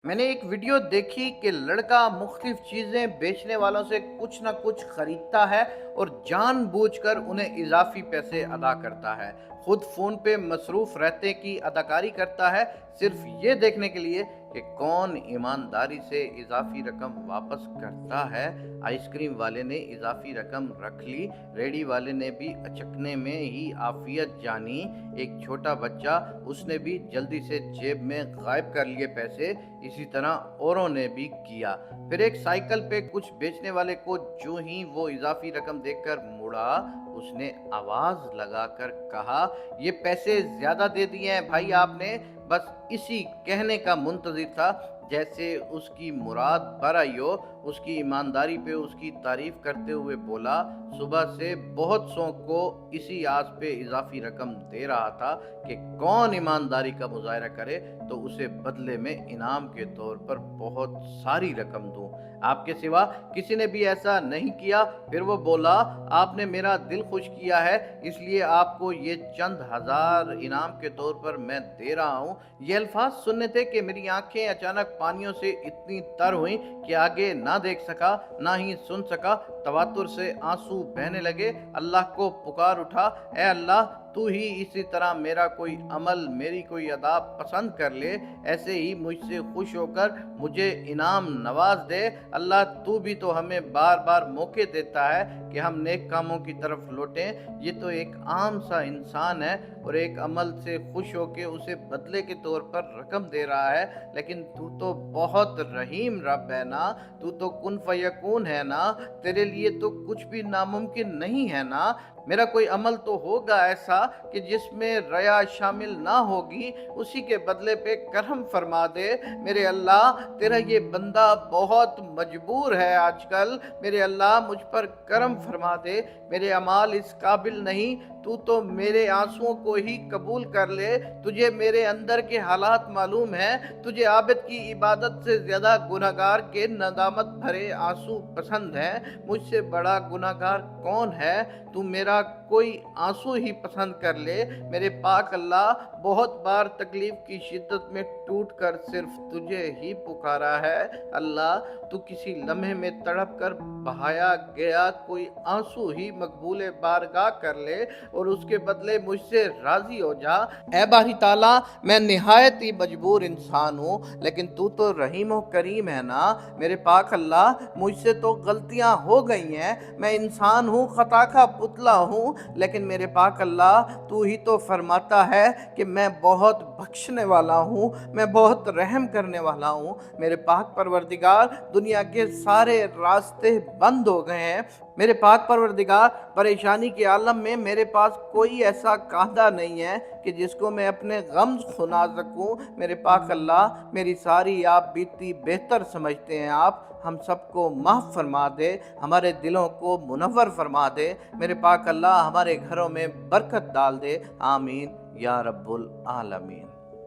मैंने एक वीडियो देखी कि लड़का मुख्तलिफ चीज़ें बेचने वालों से कुछ ना कुछ खरीदता है और जानबूझकर उन्हें इजाफी पैसे अदा करता है। खुद फ़ोन पे मसरूफ़ रहते की अदाकारी करता है, सिर्फ ये देखने के लिए कि कौन ईमानदारी से इजाफी रकम वापस करता है। आइसक्रीम वाले ने इजाफी रकम रख ली, रेडी वाले ने भी अचकने में ही आफियत जानी। एक छोटा बच्चा, उसने भी जल्दी से जेब में गायब कर लिए पैसे। इसी तरह औरों ने भी किया। फिर एक साइकिल पे कुछ बेचने वाले को जो ही वो इजाफी रकम देखकर मुड़ा, उसने आवाज लगाकर कहा, ये पैसे ज्यादा दे दिए हैं भाई आपने। बस इसी कहने का मुंतजिर था, जैसे उसकी मुराद पर आई हो। उसकी ईमानदारी पे उसकी तारीफ करते हुए बोला, सुबह से बहुत सौ को इसी आस पे इजाफी रकम दे रहा था कि कौन ईमानदारी का मुजाहरा करे तो उसे बदले में इनाम के तौर पर बहुत सारी रकम दूं। आपके सिवा किसी ने भी ऐसा नहीं किया। फिर वो बोला, आपने मेरा दिल खुश किया है, इसलिए आपको ये चंद हजार इनाम के तौर पर मैं दे रहा हूँ। ये अल्फाज सुनने थे कि मेरी आंखें अचानक पानियों से इतनी तर हुई कि आगे ना देख सका ना ही सुन सका। तवातुर से आंसू बहने लगे। अल्लाह को पुकार उठा, ए अल्लाह, तू ही इसी तरह मेरा कोई अमल, मेरी कोई अदा पसंद कर ले, ऐसे ही मुझसे खुश होकर मुझे इनाम नवाज दे। अल्लाह, तू भी तो हमें बार बार मौके देता है कि हम नेक कामों की तरफ लौटें। ये तो एक आम सा इंसान है और एक अमल से खुश होकर उसे बदले के तौर पर रकम दे रहा है, लेकिन तू तो बहुत रहीम रब है ना, तू तो कुन फयकून है ना, तेरे लिए तो कुछ भी नामुमकिन नहीं है ना। मेरा कोई अमल तो होगा ऐसा कि जिसमें रया शामिल ना होगी, उसी के बदले पे करम फरमा दे। मेरे अल्लाह, तेरा ये बंदा बहुत मजबूर है आजकल, मेरे अल्लाह मुझ पर करम फरमा दे। मेरे अमाल इस काबिल नहीं, तू तो मेरे आंसुओं को ही कबूल कर ले। तुझे मेरे अंदर के हालात मालूम है, तुझे आबिद की इबादत से ज्यादा गुनहगार के नदामत भरे आंसू पसंद हैं। मुझसे बड़ा गुनहगार कौन है? तू मेरा कोई आंसू ही पसंद कर ले। मेरे पाक अल्लाह, बहुत बार तकलीफ की शिद्दत में टूट कर सिर्फ तुझे ही पुकारा है। अल्लाह, तू किसी लम्हे में तड़प कर बहाया गया कोई आंसू ही मकबूल बारगाह कर ले और उसके बदले मुझसे राजी हो जा। ऐ बारी ताला, मैं निहायत ही मजबूर इंसान हूँ, लेकिन तू तो रहीम व करीम है ना। मेरे पाक अल्लाह, मुझसे तो गलतियाँ हो गई हैं, मैं इंसान हूँ, खता का पुतला हूँ, लेकिन मेरे पाक अल्लाह, तू ही तो फरमाता है कि मैं बहुत बख्शने वाला हूँ, मैं बहुत रहम करने वाला हूँ। मेरे पाक परवरदिगार, दुनिया के सारे रास्ते बंद हो गए हैं। मेरे पाक परवरदिगार, परेशानी के आलम में मेरे पास कोई ऐसा कांधा नहीं है कि जिसको मैं अपने गम सुना सकूं। मेरे पाक अल्लाह, मेरी सारी आप बीती बेहतर समझते हैं आप। हम सबको माफ़ फरमा दे, हमारे दिलों को मुनव्वर फरमा दे। मेरे पाक अल्लाह, हमारे घरों में बरकत डाल दे। आमीन या रब्बुल आलमीन।